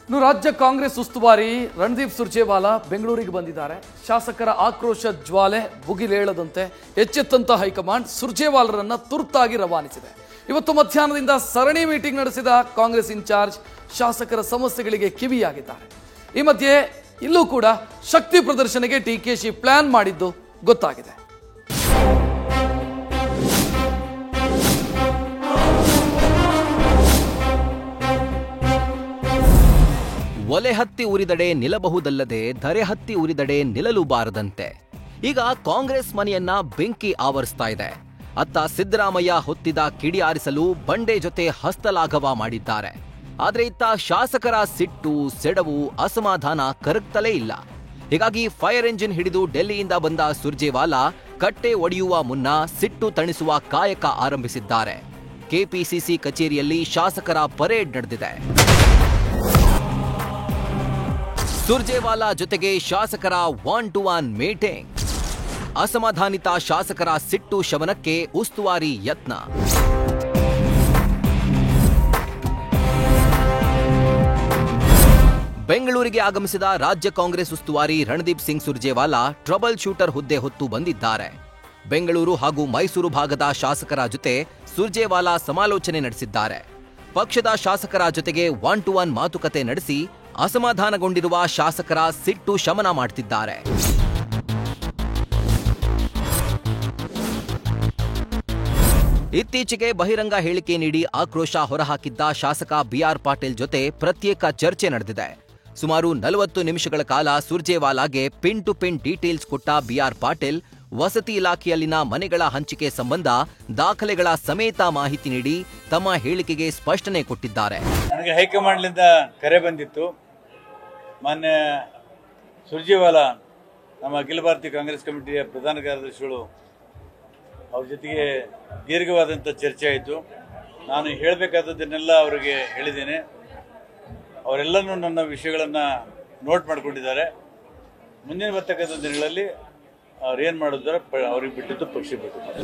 ಇನ್ನು ರಾಜ್ಯ ಕಾಂಗ್ರೆಸ್ ಉಸ್ತುವಾರಿ ರಣದೀಪ್ ಸುರ್ಜೇವಾಲಾ ಬೆಂಗಳೂರಿಗೆ ಬಂದಿದ್ದಾರೆ. ಶಾಸಕರ ಆಕ್ರೋಶ ಜ್ವಾಲೆ ಭುಗಿಲೇಳದಂತೆ ಎಚ್ಚೆತ್ತಂತ ಹೈಕಮಾಂಡ್ ಸುರ್ಜೇವಾಲಾರನ್ನ ತುರ್ತಾಗಿ ರವಾನಿಸಿದೆ. ಇವತ್ತು ಮಧ್ಯಾಹ್ನದಿಂದ ಸರಣಿ ಮೀಟಿಂಗ್ ನಡೆಸಿದ ಕಾಂಗ್ರೆಸ್ ಇನ್ಚಾರ್ಜ್ ಶಾಸಕರ ಸಮಸ್ಯೆಗಳಿಗೆ ಕಿವಿಯಾಗಿದ್ದಾರೆ. ಈ ಮಧ್ಯೆ ಇಲ್ಲೂ ಕೂಡ ಶಕ್ತಿ ಪ್ರದರ್ಶನಕ್ಕೆ ಡಿಕೆಶಿ ಪ್ಲಾನ್ ಮಾಡಿದ್ದು ಗೊತ್ತಾಗಿದೆ. ಒಲೆ ಹತ್ತಿ ಉರಿದಡೆ ನಿಲ್ಲಬಹುದಲ್ಲದೆ ಧರೆ ಹತ್ತಿ ಉರಿದಡೆ ನಿಲ್ಲಲು ಬಾರದಂತೆ ಈಗ ಕಾಂಗ್ರೆಸ್ ಮನೆಯನ್ನ ಬೆಂಕಿ ಆವರಿಸ್ತಾ ಇದೆ. ಅತ್ತ ಸಿದ್ದರಾಮಯ್ಯ ಹೊತ್ತಿದ ಕಿಡಿ ಆರಿಸಲು ಬಂಡೆ ಜೊತೆ ಹಸ್ತಲಾಘವ ಮಾಡಿದ್ದಾರೆ. ಆದ್ರೆ ಇತ್ತ ಶಾಸಕರ ಸಿಟ್ಟು, ಸೆಡವು, ಅಸಮಾಧಾನ ಕರಗ್ತಲೇ ಇಲ್ಲ. ಹೀಗಾಗಿ ಫೈರ್ ಎಂಜಿನ್ ಹಿಡಿದು ಡೆಲ್ಲಿಯಿಂದ ಬಂದ ಸುರ್ಜೇವಾಲಾ ಕಟ್ಟೆ ಒಡೆಯುವ ಮುನ್ನ ಸಿಟ್ಟು ತಣಿಸುವ ಕಾಯಕ ಆರಂಭಿಸಿದ್ದಾರೆ. ಕೆಪಿಸಿಸಿ ಕಚೇರಿಯಲ್ಲಿ ಶಾಸಕರ ಪರೇಡ್ ನಡೆದಿದೆ. ಸುರ್ಜೇವಾಲಾ ಜೊತೆಗೆ ಶಾಸಕರ 1-to-1 ಮೀಟಿಂಗ್. ಅಸಮಾಧಾನಿತ ಶಾಸಕರ ಸಿಟ್ಟು ಶಮನಕ್ಕೆ ಉಸ್ತುವಾರಿ ಯತ್ನ. ಬೆಂಗಳೂರಿಗೆ ಆಗಮಿಸಿದ ರಾಜ್ಯ ಕಾಂಗ್ರೆಸ್ ಉಸ್ತುವಾರಿ ರಣದೀಪ್ ಸಿಂಗ್ ಸುರ್ಜೇವಾಲಾ ಟ್ರಬಲ್ ಶೂಟರ್ ಹುದ್ದೆ ಹೊತ್ತು ಬಂದಿದ್ದಾರೆ. ಬೆಂಗಳೂರು ಹಾಗೂ ಮೈಸೂರು ಭಾಗದ ಶಾಸಕರ ಜೊತೆ ಸುರ್ಜೇವಾಲಾ ಸಮಾಲೋಚನೆ ನಡೆಸಿದ್ದಾರೆ. ಪಕ್ಷದ ಶಾಸಕರ ಜೊತೆಗೆ 1-to-1 ಮಾತುಕತೆ ನಡೆಸಿ ಅಸಮಾಧಾನಗೊಂಡಿರುವ ಶಾಸಕರ ಸಿಟ್ಟು ಶಮನ ಮಾಡುತ್ತಿದ್ದಾರೆ. ಇತ್ತೀಚೆಗೆ ಬಹಿರಂಗ ಹೇಳಿಕೆ ನೀಡಿ ಆಕ್ರೋಶ ಹೊರಹಾಕಿದ್ದ ಶಾಸಕ ಬಿಆರ್ ಪಾಟೀಲ್ ಜೊತೆ ಪ್ರತ್ಯೇಕ ಚರ್ಚೆ ನಡೆದಿದೆ. ಸುಮಾರು 40 ನಿಮಿಷಗಳ ಕಾಲ ಸುರ್ಜೇವಾಲಾಗೆ ಪಿನ್ ಟು ಪಿನ್ ಡೀಟೇಲ್ಸ್ ಕೊಟ್ಟ ಬಿಆರ್ ಪಾಟೀಲ್ ವಸತಿ ಇಲಾಖೆಯಲ್ಲಿನ ಮನೆಗಳ ಹಂಚಿಕೆ ಸಂಬಂಧ ದಾಖಲೆಗಳ ಸಮೇತ ಮಾಹಿತಿ ನೀಡಿ ತಮ್ಮ ಹೇಳಿಕೆಗೆ ಸ್ಪಷ್ಟನೆ ಕೊಟ್ಟಿದ್ದಾರೆ. ನನಗೆ ಹೈಕಮಾಂಡ್ನಿಂದ ಕರೆ ಬಂದಿತ್ತು. ಮಾನ್ಯ ಸುರ್ಜೇವಾಲಾ ನಮ್ಮ ಅಖಿಲ ಭಾರತೀಯ ಕಾಂಗ್ರೆಸ್ ಕಮಿಟಿಯ ಪ್ರಧಾನ ಕಾರ್ಯದರ್ಶಿಗಳು ಅವ್ರ ಜೊತೆಗೆ ದೀರ್ಘವಾದಂಥ ಚರ್ಚೆ ಆಯಿತು. ನಾನು ಹೇಳಬೇಕಾದದ್ದನ್ನೆಲ್ಲ ಅವರಿಗೆ ಹೇಳಿದ್ದೇನೆ. ಅವರೆಲ್ಲನೂ ನನ್ನ ವಿಷಯಗಳನ್ನು ನೋಟ್ ಮಾಡಿಕೊಂಡಿದ್ದಾರೆ. ಮುಂದಿನ ಬರ್ತಕ್ಕಂಥ ದಿನಗಳಲ್ಲಿ ಅವ್ರೇನು ಮಾಡಿದ್ರೆ ಅವ್ರಿಗೆ ಬಿಟ್ಟಿದ್ದು ಪಕ್ಷ ಬಿಟ್ಟಿದ್ದಾರೆ.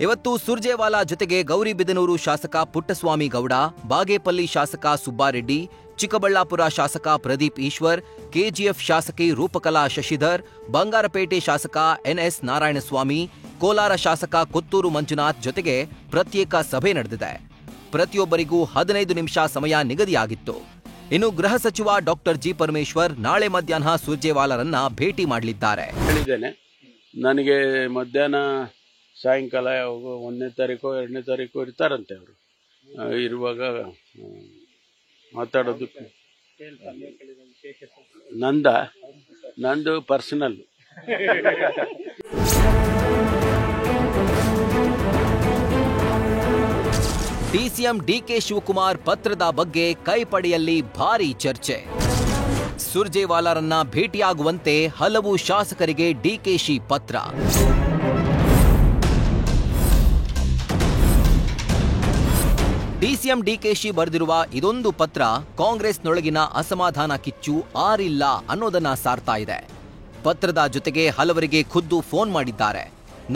ಇವತ್ತು ಸುರ್ಜೇವಾಲಾ ಜೊತೆಗೆ ಗೌರಿಬಿದನೂರು ಶಾಸಕ ಪುಟ್ಟಸ್ವಾಮಿ ಗೌಡ, ಬಾಗೇಪಲ್ಲಿ ಶಾಸಕ ಸುಬ್ಬಾರೆಡ್ಡಿ, ಚಿಕ್ಕಬಳ್ಳಾಪುರ ಶಾಸಕ ಪ್ರದೀಪ್ ಈಶ್ವರ್, ಕೆಜಿಎಫ್ ಶಾಸಕಿ ರೂಪಕಲಾ ಶಶಿಧರ್, ಬಂಗಾರಪೇಟೆ ಶಾಸಕ ಎನ್ಎಸ್ ನಾರಾಯಣಸ್ವಾಮಿ, ಕೋಲಾರ ಶಾಸಕ ಕೊತ್ತೂರು ಮಂಜುನಾಥ್ ಜೊತೆಗೆ ಪ್ರತ್ಯೇಕ ಸಭೆ ನಡೆದಿದೆ. ಪ್ರತಿಯೊಬ್ಬರಿಗೂ 15 ನಿಮಿಷ ಸಮಯ ನಿಗದಿಯಾಗಿತ್ತು. ಇನ್ನು ಗೃಹ ಸಚಿವ ಡಾಕ್ಟರ್ ಜಿ ಪರಮೇಶ್ವರ್ ನಾಳೆ ಮಧ್ಯಾಹ್ನ ಸುರ್ಜೇವಾಲಾರನ್ನ ಭೇಟಿ ಮಾಡಲಿದ್ದಾರೆ. ನನಗೆ ಮಧ್ಯಾಹ್ನ ಸಾಯಂಕಾಲ 1ನೇ ತಾರೀಕು 2ನೇ ತಾರೀಕು ಇರ್ತಾರಂತೆ. ಅವರು ಇರುವಾಗ ಮಾತಾಡೋದು ನಂದು ಪರ್ಸನಲ್. ಡಿಸಿಎಂ ಡಿಕೆ ಶಿವಕುಮಾರ್ ಪತ್ರದ ಬಗ್ಗೆ ಕೈಪಡೆಯಲ್ಲಿ ಭಾರೀ ಚರ್ಚೆ. ಸುರ್ಜೇವಾಲಾರನ್ನ ಭೇಟಿಯಾಗುವಂತೆ ಹಲವು ಶಾಸಕರಿಗೆ ಡಿಕೆಶಿ ಪತ್ರ. ಡಿಸಿಎಂ ಡಿಕೆಶಿ ಬರೆದಿರುವ ಇದೊಂದು ಪತ್ರ ಕಾಂಗ್ರೆಸ್ನೊಳಗಿನ ಅಸಮಾಧಾನ ಕಿಚ್ಚು ಆರಿಲ್ಲ ಅನ್ನೋದನ್ನ ಸಾರ್ತಾ ಇದೆ. ಪತ್ರದ ಜೊತೆಗೆ ಹಲವರಿಗೆ ಖುದ್ದು ಫೋನ್ ಮಾಡಿದ್ದಾರೆ.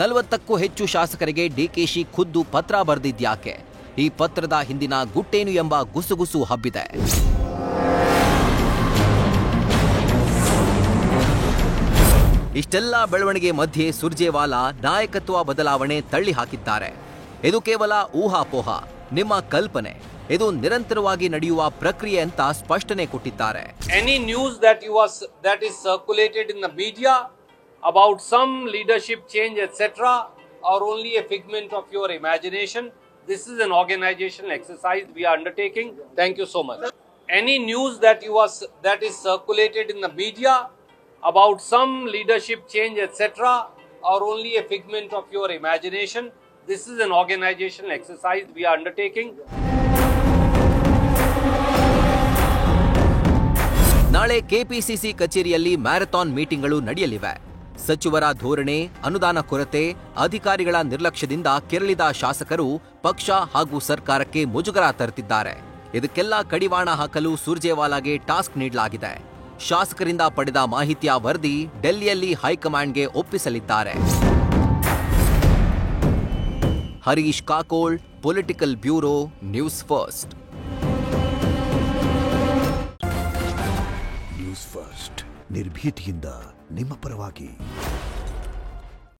40ಕ್ಕೂ ಹೆಚ್ಚು ಶಾಸಕರಿಗೆ ಡಿಕೆಶಿ ಖುದ್ದು ಪತ್ರ ಬರೆದಿದ್ಯಾಕೆ? ಈ ಪತ್ರದ ಹಿಂದಿನ ಗುಟ್ಟೇನು ಎಂಬ ಗುಸುಗುಸು ಹಬ್ಬಿದೆ. ಇಷ್ಟೆಲ್ಲ ಬೆಳವಣಿಗೆ ಮಧ್ಯೆ ಸುರ್ಜೇವಾಲಾ ನಾಯಕತ್ವ ಬದಲಾವಣೆ ತಳ್ಳಿ ಹಾಕಿದ್ದಾರೆ. ಇದು ಕೇವಲ ಊಹಾಪೋಹ, ನಿಮ್ಮ ಕಲ್ಪನೆ. ಇದು ನಿರಂತರವಾಗಿ ನಡೆಯುವ ಪ್ರಕ್ರಿಯೆ ಅಂತ ಸ್ಪಷ್ಟನೆ ಕೊಟ್ಟಿದ್ದಾರೆ. Any news that is circulated in the media about some leadership change etc. are only a figment of your imagination. This is an organizational exercise we are undertaking. Thank you so much. Any news that is circulated in the media about some leadership change etc. are only a figment of your imagination. This is an organizational exercise we are undertaking. ನಾಳೆ KPCC ಕಚೇರಿಯಲ್ಲಿ marathon ಮೀಟಿಂಗ್ಗಳು ನಡೆಯಲಿವೆ. ಸಚಿವರ ಧೋರಣೆ, ಅನುದಾನ ಕೊರತೆ, ಅಧಿಕಾರಿಗಳ ನಿರ್ಲಕ್ಷ್ಯದಿಂದ ಕೆರಳಿದ ಶಾಸಕರು ಪಕ್ಷ ಹಾಗೂ ಸರ್ಕಾರಕ್ಕೆ ಮುಜುಗರ ತರುತ್ತಿದ್ದಾರೆ. ಇದಕ್ಕೆಲ್ಲ ಕಡಿವಾಣ ಹಾಕಲು ಸುರ್ಜೇವಾಲಾಗೆ ಟಾಸ್ಕ್ ನೀಡಲಾಗಿದೆ. ಶಾಸಕರಿಂದ ಪಡೆದ ಮಾಹಿತಿಯ ವರದಿ ಡೆಲ್ಲಿಯಲ್ಲಿ ಹೈಕಮಾಂಡ್ಗೆ ಒಪ್ಪಿಸಲಿದ್ದಾರೆ. Harish Kakol, political bureau, news first. News first ನಿರ್ಭೀತಿಯಿಂದ ನಿಮ್ಮ ಪರವಾಗಿ.